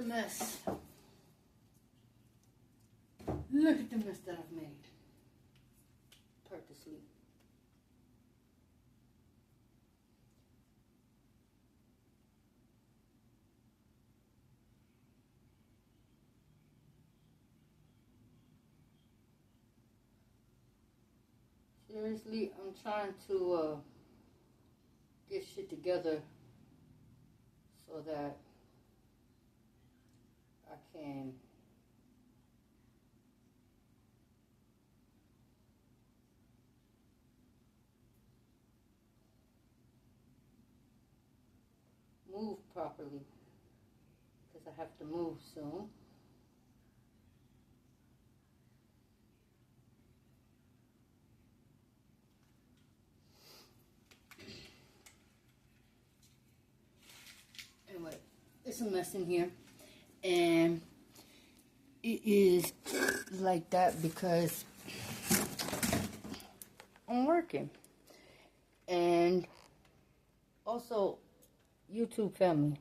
mess. Look at the mess that I've made. Purposely. Seriously, I'm trying to get shit together so that I can move properly, because I have to move soon. Anyway, it's a mess in here, and it is like that because I'm working. And also, YouTube family.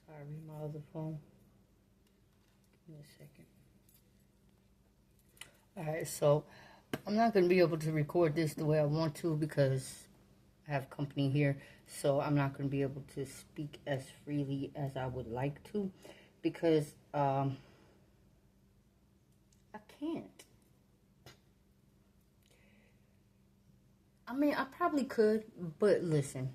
Sorry, my other phone. Give me a second. Alright, so I'm not going to be able to record this the way I want to because I have company here. So I'm not going to be able to speak as freely as I would like to because I can't. I mean, I probably could, but listen,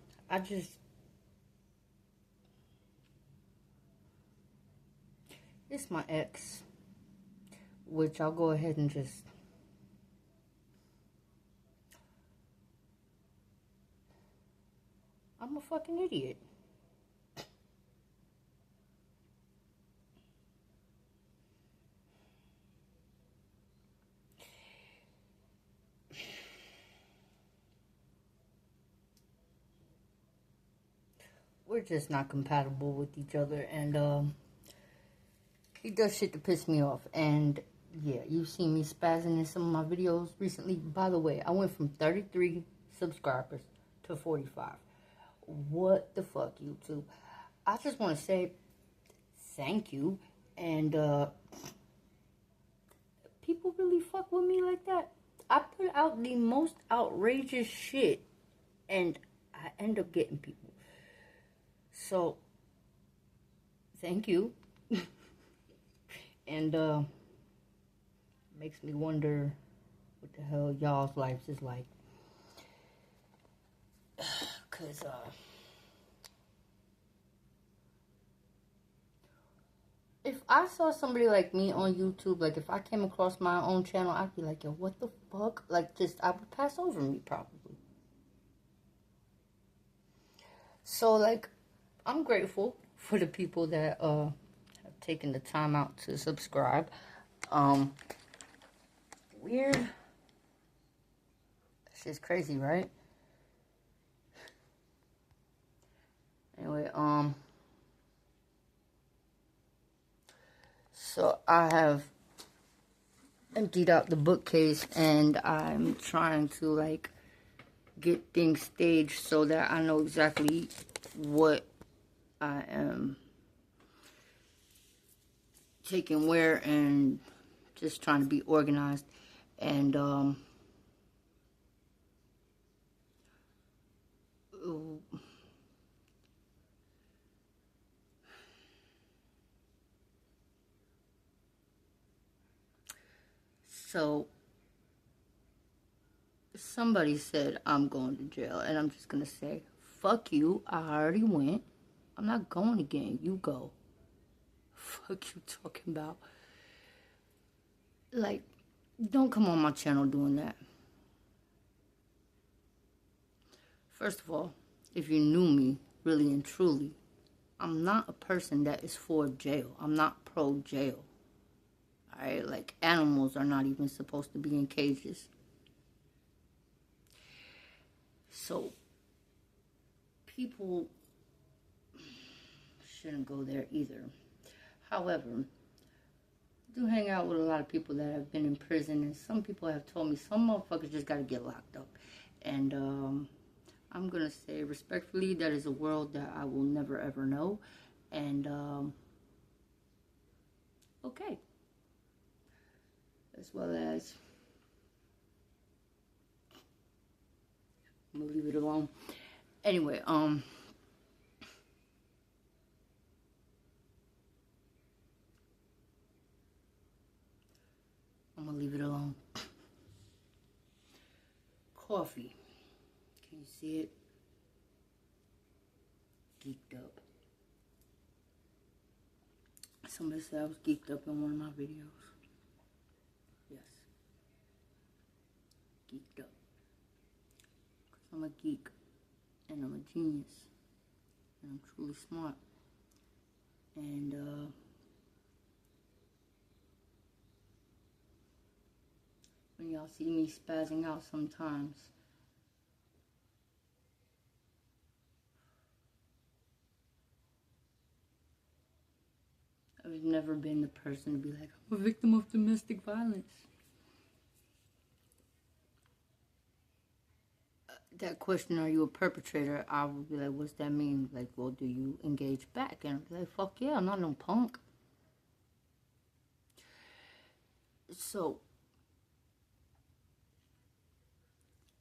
it's my ex, which I'll go ahead and just, I'm a fucking idiot. We're just not compatible with each other, and he does shit to piss me off. And yeah, you've seen me spazzing in some of my videos recently. By the way, I went from 33 subscribers to 45. What the fuck, YouTube? I just want to say thank you. And people really fuck with me like that. I put out the most outrageous shit, and I end up getting people. So, thank you. And makes me wonder what the hell y'all's lives is like. Cause if I saw somebody like me on YouTube, like if I came across my own channel, I'd be like, yo, what the fuck? Like, I would pass over me probably. So, like, I'm grateful for the people that have taken the time out to subscribe. Weird. This is crazy, right? Anyway, so I have emptied out the bookcase, and I'm trying to, like, get things staged so that I know exactly what I am taking where, and just trying to be organized. And so somebody said I'm going to jail, and I'm just gonna say, fuck you, I already went. I'm not going again, you go. Fuck you talking about. Like, don't come on my channel doing that. First of all, if you knew me really and truly, I'm not a person that is for jail. I'm not pro jail. Alright, like, animals are not even supposed to be in cages. So, people shouldn't go there either. However, do hang out with a lot of people that have been in prison, and some people have told me some motherfuckers just gotta get locked up. And I'm gonna say respectfully, that is a world that I will never ever know. And okay, as well as I'm gonna leave it alone. Anyway, I'm gonna leave it alone. Coffee. Can you see it? Geeked up. Somebody said I was geeked up in one of my videos. Yes. Geeked up. Because I'm a geek. And I'm a genius. And I'm truly smart. And, when y'all see me spazzing out sometimes, I've never been the person to be like, I'm a victim of domestic violence. That question, are you a perpetrator? I would be like, what's that mean? Like, well, do you engage back? And I'd be like, fuck yeah, I'm not no punk. So,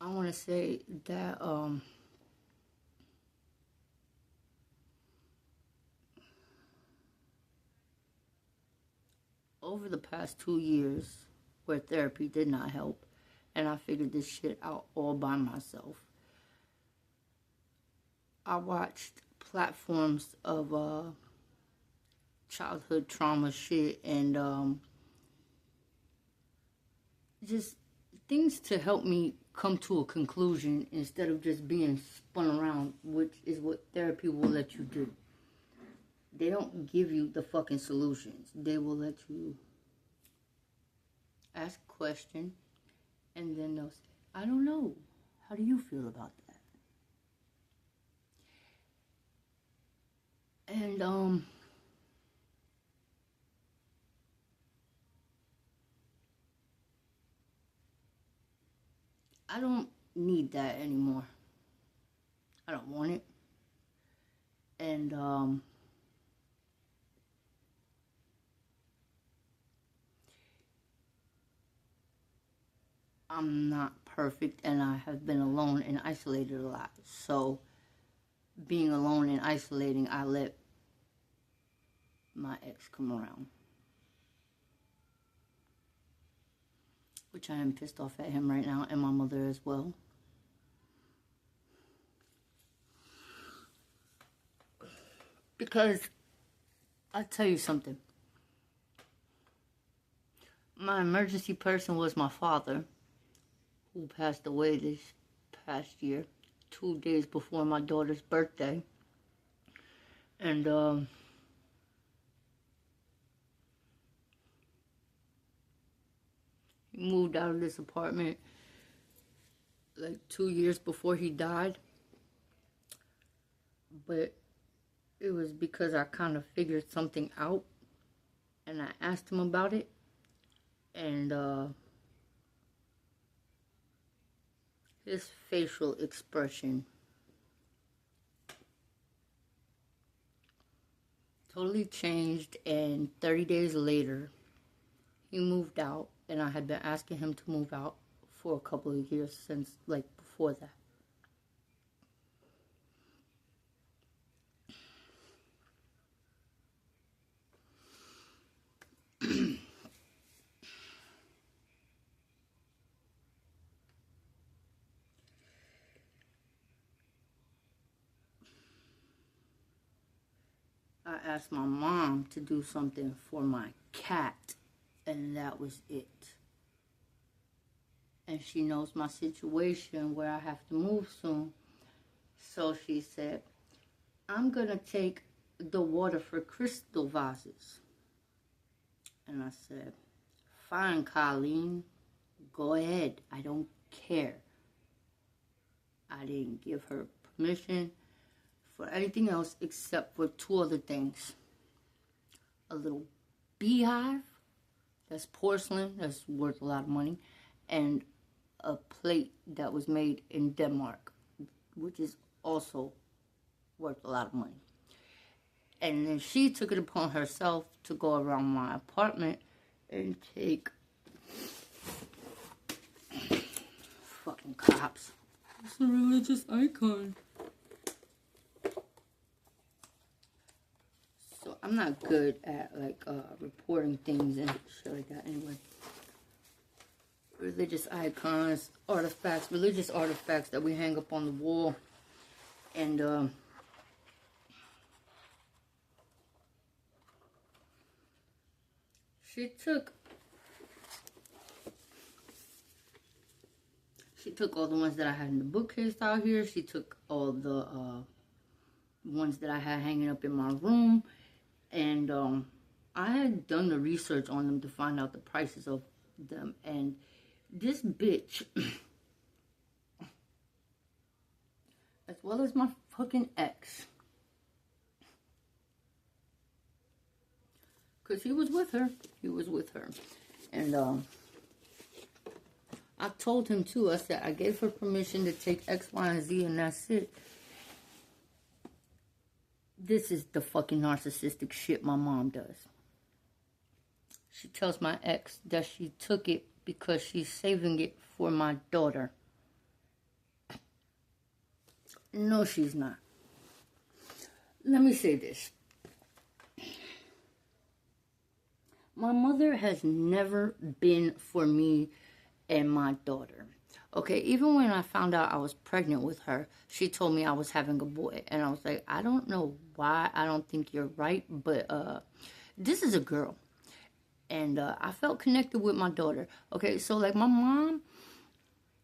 I want to say that, over the past 2 years, where therapy did not help, and I figured this shit out all by myself, I watched platforms of childhood trauma shit and just things to help me come to a conclusion instead of just being spun around, which is what therapy will let you do. They don't give you the fucking solutions. They will let you ask a question, and then they'll say, I don't know. How do you feel about that? And, I don't need that anymore. I don't want it. And, I'm not perfect, and I have been alone and isolated a lot. So, being alone and isolating, I let my ex come around. Which I am pissed off at him right now, and my mother as well. Because, I'll tell you something. My emergency person was my father, who passed away this past year, 2 days before my daughter's birthday. And, he moved out of this apartment like 2 years before he died. But it was because I kind of figured something out, and I asked him about it, and his facial expression totally changed, and 30 days later, he moved out, and I had been asking him to move out for a couple of years since, like, before that. I asked my mom to do something for my cat, and that was it. And she knows my situation where I have to move soon. So she said, I'm going to take the water for crystal vases. And I said, fine, Colleen, go ahead. I don't care. I didn't give her permission for anything else except for 2 other things. A little beehive that's porcelain, that's worth a lot of money, and a plate that was made in Denmark, which is also worth a lot of money. And then she took it upon herself to go around my apartment and take fucking cops. It's a religious icon. So I'm not good at like reporting things and shit like that anyway. Religious icons, artifacts, religious artifacts that we hang up on the wall. And she took all the ones that I had in the bookcase out here. She took all the ones that I had hanging up in my room. And I had done the research on them to find out the prices of them. And this bitch, as well as my fucking ex, because he was with her. And I told him too, I said, I gave her permission to take X, Y, and Z, and that's it. This is the fucking narcissistic shit my mom does. She tells my ex that she took it because she's saving it for my daughter. No, she's not. Let me say this. My mother has never been for me and my daughter. Okay, even when I found out I was pregnant with her, she told me I was having a boy. And I was like, I don't know why. I don't think you're right. But this is a girl. And I felt connected with my daughter. Okay, so like my mom,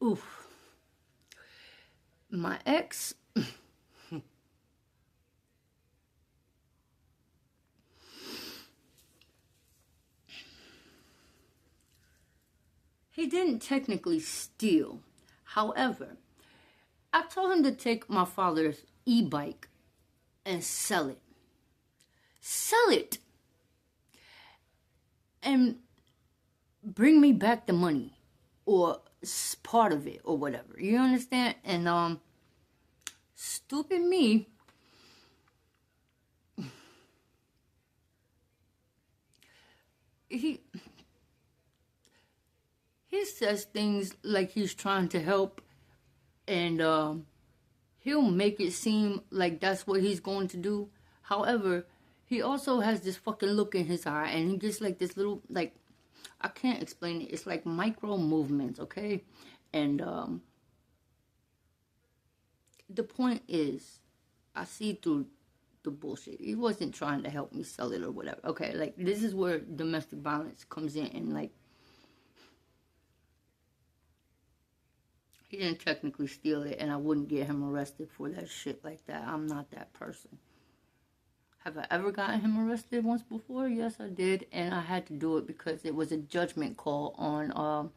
oof. My ex, he didn't technically steal. However, I told him to take my father's e-bike and sell it. Sell it. And bring me back the money. Or part of it. Or whatever. You understand? And, stupid me. He says things like he's trying to help, and he'll make it seem like that's what he's going to do. However, he also has this fucking look in his eye, and he just like this little, like, I can't explain it. It's like micro movements, okay? And the point is, I see through the bullshit. He wasn't trying to help me sell it or whatever. Okay, like, this is where domestic violence comes in, and like, he didn't technically steal it, and I wouldn't get him arrested for that shit like that. I'm not that person. Have I ever gotten him arrested once before? Yes, I did, and I had to do it because it was a judgment call on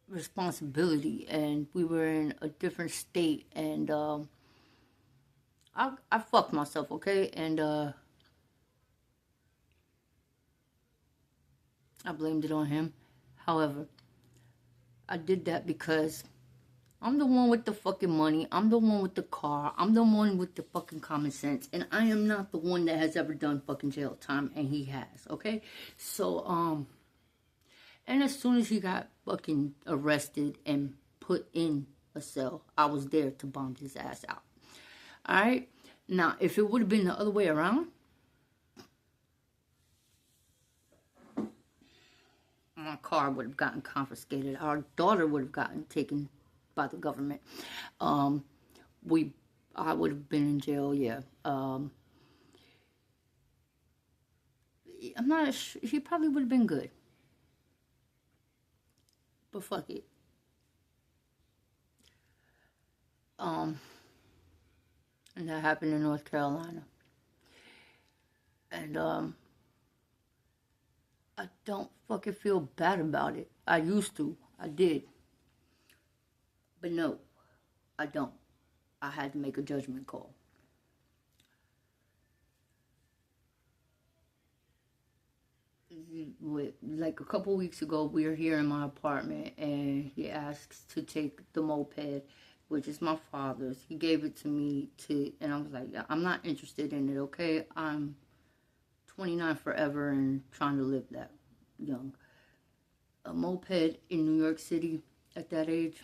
responsibility, and we were in a different state, and I fucked myself, okay, and I blamed it on him. However, I did that because I'm the one with the fucking money. I'm the one with the car. I'm the one with the fucking common sense. And I am not the one that has ever done fucking jail time. And he has, okay? So, and as soon as he got fucking arrested and put in a cell, I was there to bomb his ass out. Alright? Now, if it would have been the other way around, my car would have gotten confiscated. Our daughter would have gotten taken by the government. I would have been in jail, yeah. I'm not sure. He probably would have been good. But fuck it. And that happened in North Carolina. And, I don't fucking feel bad about it. I used to. I did. But no, I don't. I had to make a judgment call. like a couple weeks ago, we were here in my apartment, and he asked to take the moped, which is my father's. He gave it to me and I was like, I'm not interested in it. Okay, I'm 29 forever and trying to live that young. A moped in New York City at that age,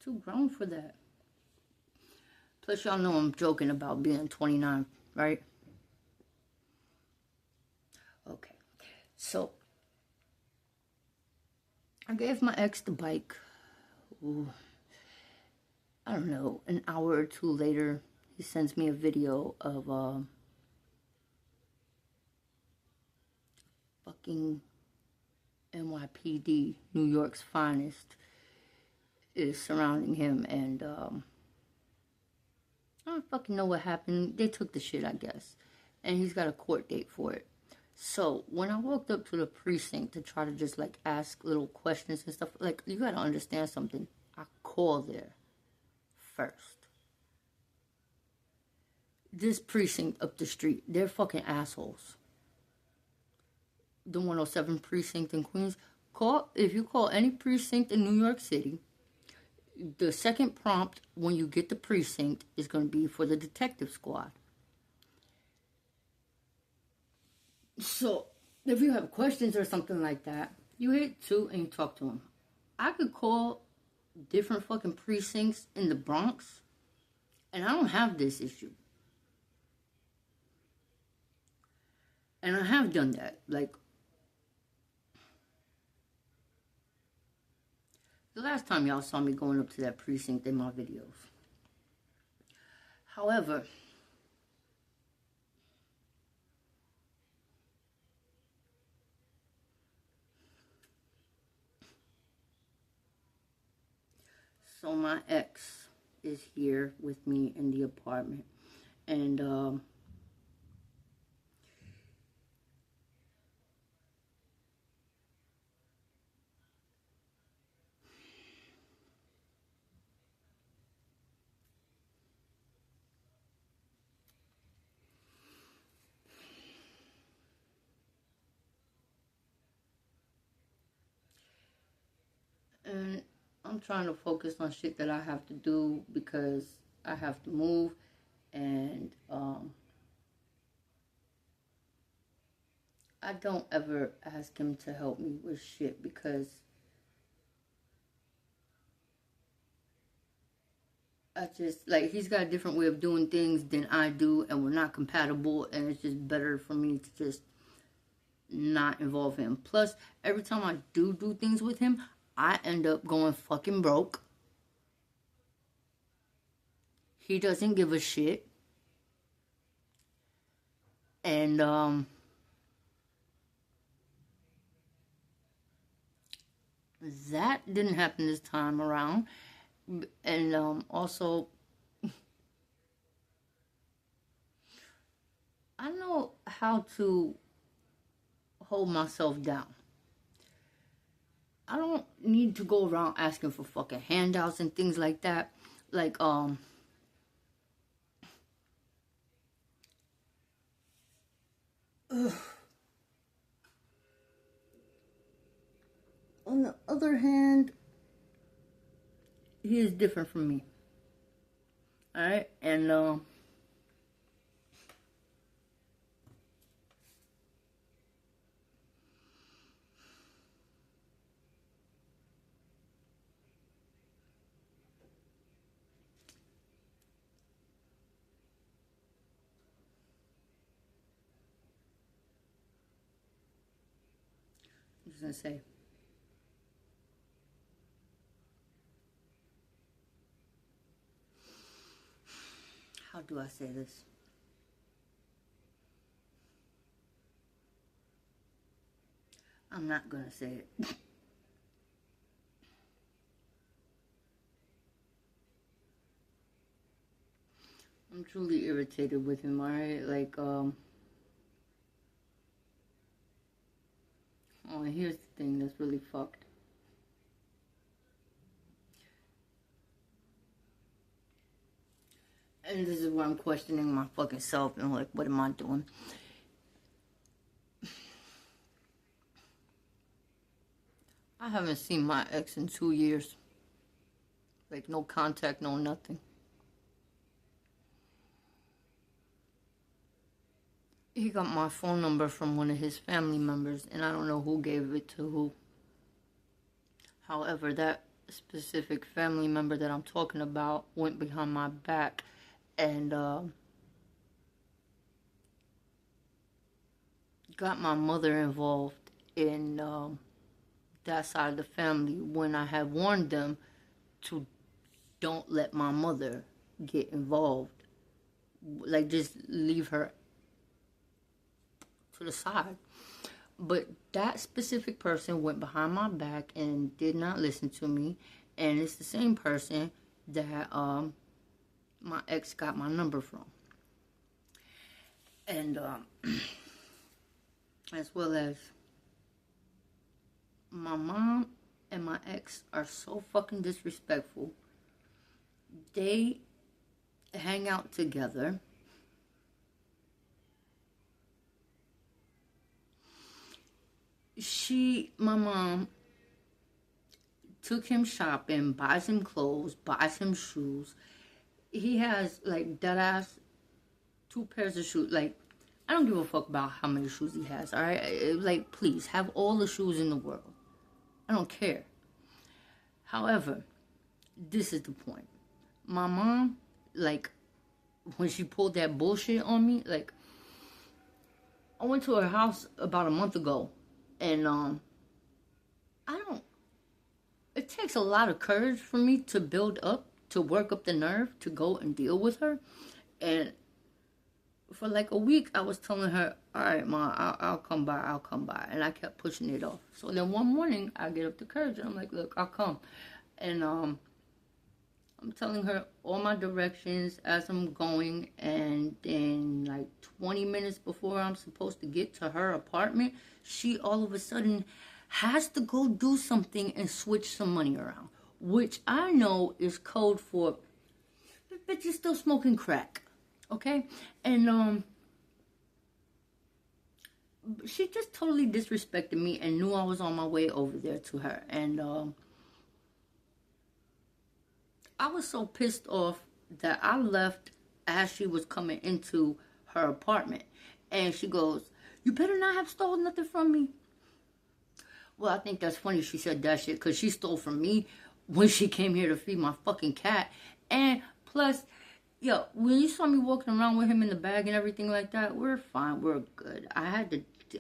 too grown for that. Plus, y'all know I'm joking about being 29, right? Okay, so I gave my ex the bike. Ooh, I don't know, an hour or two later, he sends me a video of fucking NYPD, New York's finest, is surrounding him, and I don't fucking know what happened. They took the shit, I guess, and he's got a court date for it. So when I walked up to the precinct to try to just like ask little questions and stuff, like, you gotta understand something. I called there first. This precinct up the street, they're fucking assholes. The 107 precinct in Queens. If you call any precinct in New York City, the second prompt when you get the precinct is going to be for the detective squad. So, if you have questions or something like that, you hit 2 and you talk to them. I could call different fucking precincts in the Bronx, and I don't have this issue. And I have done that. Like, the last time y'all saw me going up to that precinct in my videos. However, so my ex is here with me in the apartment, and I'm trying to focus on shit that I have to do because I have to move, and I don't ever ask him to help me with shit because I just, like, he's got a different way of doing things than I do, and we're not compatible, and it's just better for me to just not involve him. Plus, every time I do things with him, I end up going fucking broke. He doesn't give a shit. And that didn't happen this time around. And also, I know how to hold myself down. I don't need to go around asking for fucking handouts and things like that. Like, on the other hand, he is different from me. Alright? And, I was gonna say, how do I say this? I'm not gonna say it. I'm truly irritated with him, alright? Like, oh, and here's the thing that's really fucked. And this is where I'm questioning my fucking self and like, what am I doing? I haven't seen my ex in 2 years. Like, no contact, no nothing. He got my phone number from one of his family members, and I don't know who gave it to who. However, that specific family member that I'm talking about went behind my back and got my mother involved in that side of the family when I had warned them to don't let my mother get involved. Like, just leave her to the side. But that specific person went behind my back and did not listen to me. And it's the same person that my ex got my number from. And as well as my mom and my ex are so fucking disrespectful. They hang out together. My mom, took him shopping, buys him clothes, buys him shoes. He has, like, dead ass 2 pairs of shoes. Like, I don't give a fuck about how many shoes he has, alright? Like, please, have all the shoes in the world. I don't care. However, this is the point. My mom, like, when she pulled that bullshit on me, like, I went to her house about a month ago, and it takes a lot of courage for me to build up, to work up the nerve to go and deal with her. And for like a week, I was telling her, all right, Ma, I'll come by. And I kept pushing it off. So then one morning, I get up the courage, and I'm like, look, I'll come. And I'm telling her all my directions as I'm going. And then like 20 minutes before I'm supposed to get to her apartment, she all of a sudden has to go do something and switch some money around, which I know is code for, but you're still smoking crack, okay? And she just totally disrespected me and knew I was on my way over there to her. And I was so pissed off that I left as she was coming into her apartment. And she goes, you better not have stolen nothing from me. Well, I think that's funny she said that shit, because she stole from me when she came here to feed my fucking cat. And plus, yo, when you saw me walking around with him in the bag and everything like that, we're fine, we're good. I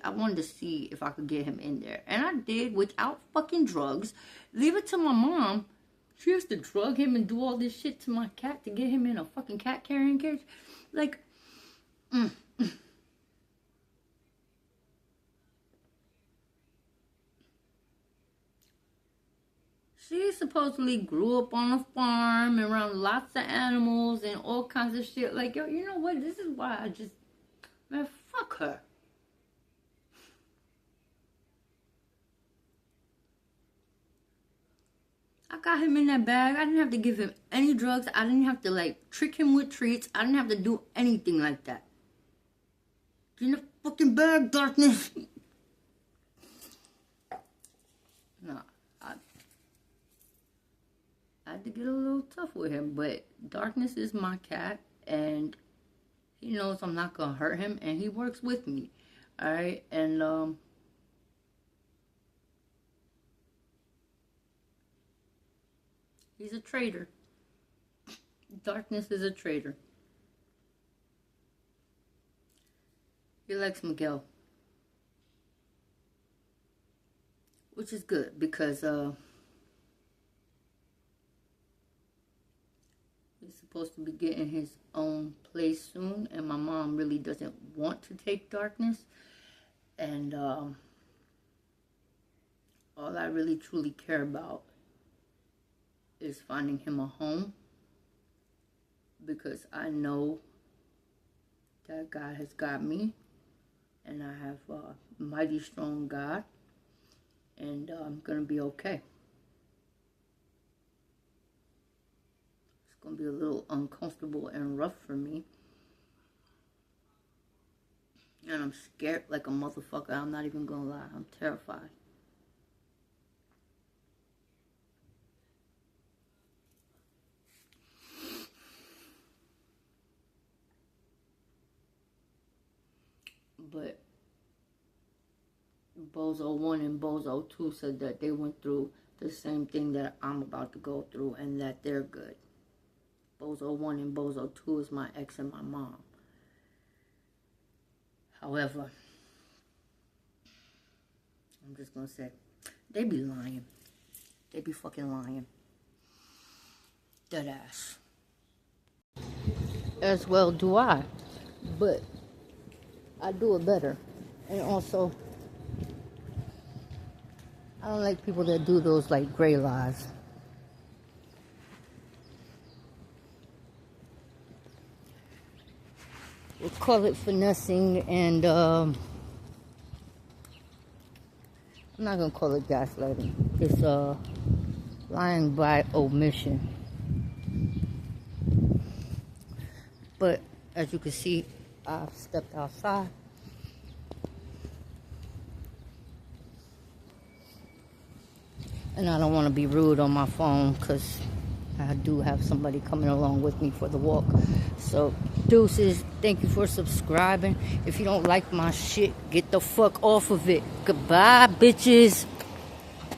wanted to see if I could get him in there. And I did, without fucking drugs. Leave it to my mom. She has to drug him and do all this shit to my cat to get him in a fucking cat carrying cage. Like, She supposedly grew up on a farm around lots of animals and all kinds of shit. Like, yo, you know what? This is why man, fuck her. I got him in that bag. I didn't have to give him any drugs. I didn't have to, like, trick him with treats. I didn't have to do anything like that. Get in the fucking bag, darkness. No, I had to get a little tough with him, but Darkness is my cat, and he knows I'm not gonna hurt him, and he works with me, all right. And he's a traitor. Darkness is a traitor. He likes Miguel, which is good because he's supposed to be getting his own place soon, and my mom really doesn't want to take Darkness. And all I really truly care about is finding him a home, because I know that God has got me, and I have a mighty strong God, and I'm gonna be okay. going to be a little uncomfortable and rough for me. And I'm scared like a motherfucker. I'm not even going to lie. I'm terrified. But Bozo 1 and Bozo 2 said that they went through the same thing that I'm about to go through and that they're good. Bozo 1 and Bozo 2 is my ex and my mom. However, I'm just going to say, they be lying. They be fucking lying. Dead ass. As well do I. But I do it better. And also, I don't like people that do those like gray lies. We'll call it finessing, and I'm not gonna call it gaslighting. It's lying by omission. But as you can see, I've stepped outside. And I don't want to be rude on my phone because I do have somebody coming along with me for the walk. So, deuces, thank you for subscribing. If you don't like my shit, get the fuck off of it. Goodbye, bitches.